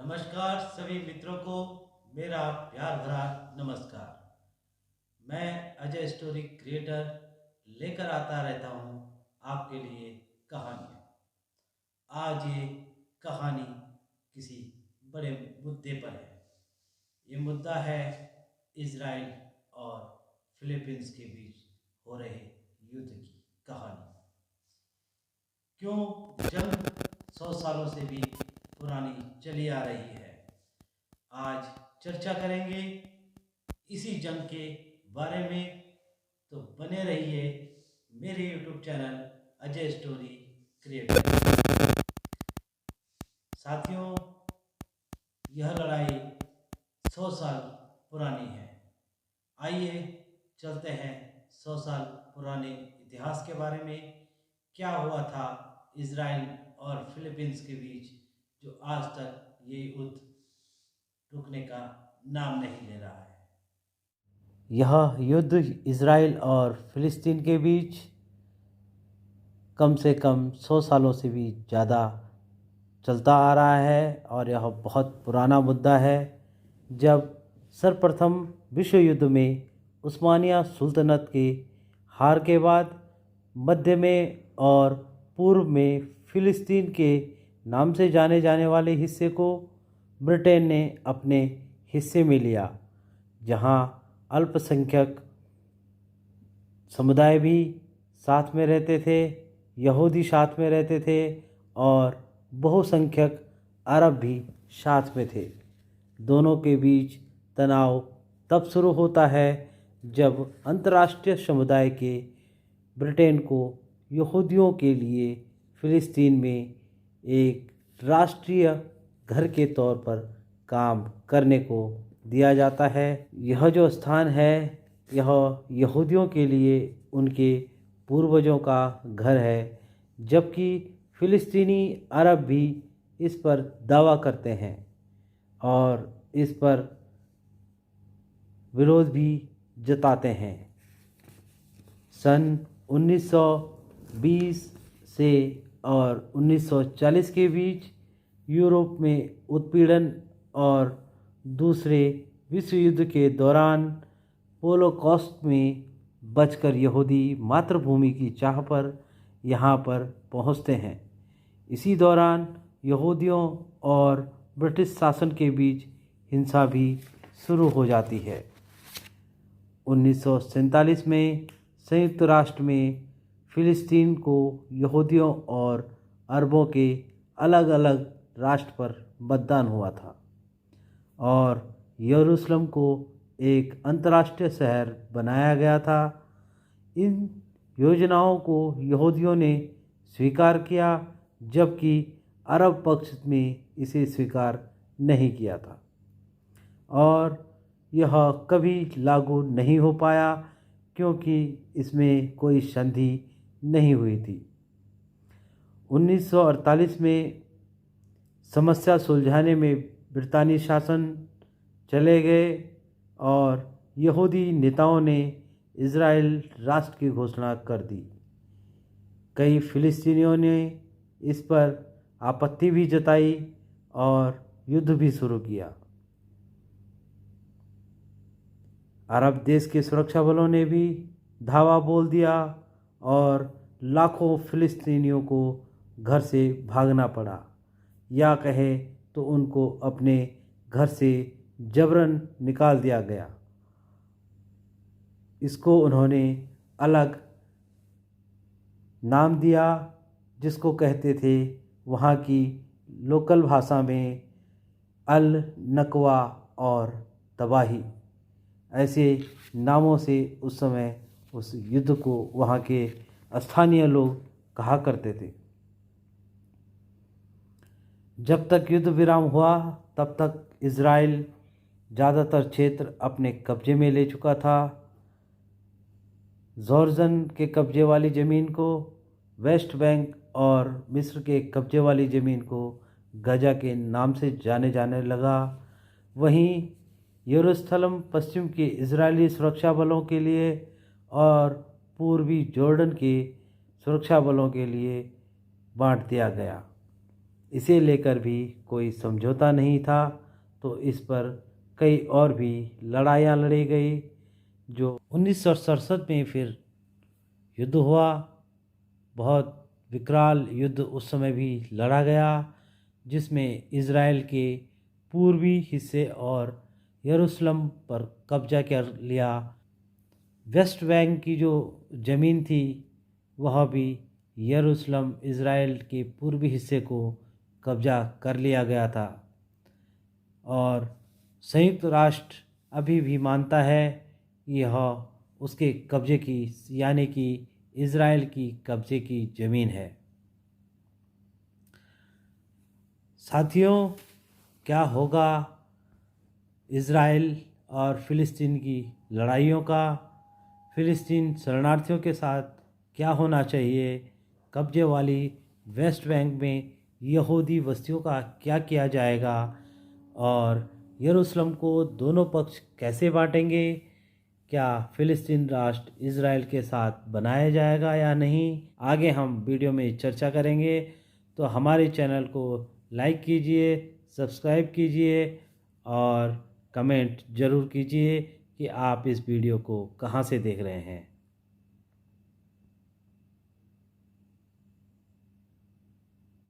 नमस्कार सभी मित्रों को मेरा प्यार भरा नमस्कार। मैं अजय स्टोरी क्रिएटर लेकर आता रहता हूँ आपके लिए कहानियाँ। आज ये कहानी किसी बड़े मुद्दे पर है। ये मुद्दा है इज़राइल और फिलीपींस के बीच हो रहे युद्ध की कहानी। क्यों जंग 100 सालों से भी पुरानी चली आ रही है। आज चर्चा करेंगे इसी जंग के बारे में, तो बने रहिए मेरे YouTube channel Ajay story creator. साथियों, यह लड़ाई 100 साल पुरानी है। आइए चलते हैं 100 साल पुराने इतिहास के बारे में। क्या हुआ था इज़राइल और फिलीपींस के बीच, जो आज तक ये युद्ध रुकने का नाम नहीं ले रहा है। यह युद्ध इज़राइल और फ़िलिस्तीन के बीच कम से कम 100 सालों से भी ज़्यादा चलता आ रहा है और यह बहुत पुराना मुद्दा है। जब सर्वप्रथम विश्व युद्ध में उस्मानिया सुल्तनत के हार के बाद मध्य में और पूर्व में फ़िलिस्तीन के नाम से जाने जाने वाले हिस्से को ब्रिटेन ने अपने हिस्से में लिया, जहां अल्पसंख्यक समुदाय भी साथ में रहते थे, यहूदी साथ में रहते थे और बहुसंख्यक अरब भी साथ में थे। दोनों के बीच तनाव तब शुरू होता है जब अंतर्राष्ट्रीय समुदाय के ब्रिटेन को यहूदियों के लिए फ़िलिस्तीन में एक राष्ट्रीय घर के तौर पर काम करने को दिया जाता है। यह जो स्थान है, यह यहूदियों के लिए उनके पूर्वजों का घर है, जबकि फ़िलिस्तीनी अरब भी इस पर दावा करते हैं और इस पर विरोध भी जताते हैं। सन 1920 से और 1940 के बीच यूरोप में उत्पीड़न और दूसरे विश्व युद्ध के दौरान होलोकॉस्ट में बचकर यहूदी मातृभूमि की चाह पर यहाँ पर पहुँचते हैं। इसी दौरान यहूदियों और ब्रिटिश शासन के बीच हिंसा भी शुरू हो जाती है। 1947 में संयुक्त राष्ट्र में फ़िलिस्तीन को यहूदियों और अरबों के अलग अलग राष्ट्र पर मतदान हुआ था और यरूशलेम को एक अंतर्राष्ट्रीय शहर बनाया गया था। इन योजनाओं को यहूदियों ने स्वीकार किया, जबकि अरब पक्ष में इसे स्वीकार नहीं किया था और यह कभी लागू नहीं हो पाया क्योंकि इसमें कोई संधि नहीं हुई थी। 1948 में समस्या सुलझाने में ब्रितानी शासन चले गए और यहूदी नेताओं ने इज़राइल राष्ट्र की घोषणा कर दी। कई फ़िलिस्तीनियों ने इस पर आपत्ति भी जताई और युद्ध भी शुरू किया। अरब देश के सुरक्षा बलों ने भी धावा बोल दिया और लाखों फ़िलिस्तीनियों को घर से भागना पड़ा, या कहे तो उनको अपने घर से जबरन निकाल दिया गया। इसको उन्होंने अलग नाम दिया, जिसको कहते थे वहाँ की लोकल भाषा में अल नकवा और तबाही। ऐसे नामों से उस समय उस युद्ध को वहाँ के स्थानीय लोग कहा करते थे। जब तक युद्ध विराम हुआ तब तक इज़राइल ज़्यादातर क्षेत्र अपने कब्जे में ले चुका था। जॉर्डन के कब्जे वाली ज़मीन को वेस्ट बैंक और मिस्र के कब्जे वाली ज़मीन को गजा के नाम से जाने लगा। वहीं यरूशलेम पश्चिम के इजरायली सुरक्षा बलों के लिए और पूर्वी जॉर्डन के सुरक्षा बलों के लिए बांट दिया गया। इसे लेकर भी कोई समझौता नहीं था, तो इस पर कई और भी लड़ाइयाँ लड़ी गई। जो 1967 में फिर युद्ध हुआ। बहुत विकराल युद्ध उस समय भी लड़ा गया, जिसमें इज़राइल के पूर्वी हिस्से और यरूशलेम पर कब्जा कर लिया। वेस्ट बैंक की जो ज़मीन थी वह भी यरूशलेम इज़राइल के पूर्वी हिस्से को कब्जा कर लिया गया था। और संयुक्त राष्ट्र अभी भी मानता है यह उसके कब्जे की, यानी कि इज़राइल की कब्जे की ज़मीन है। साथियों, क्या होगा इज़राइल और फ़िलिस्तीन की लड़ाइयों का? फ़िलिस्तीन शरणार्थियों के साथ क्या होना चाहिए? कब्जे वाली वेस्ट बैंक में यहूदी बस्तियों का क्या किया जाएगा? और यरूशलेम को दोनों पक्ष कैसे बांटेंगे? क्या फ़िलिस्तीन राष्ट्र इज़राइल के साथ बनाया जाएगा या नहीं? आगे हम वीडियो में चर्चा करेंगे। तो हमारे चैनल को लाइक कीजिए, सब्सक्राइब कीजिए और कमेंट ज़रूर कीजिए कि आप इस वीडियो को कहाँ से देख रहे हैं।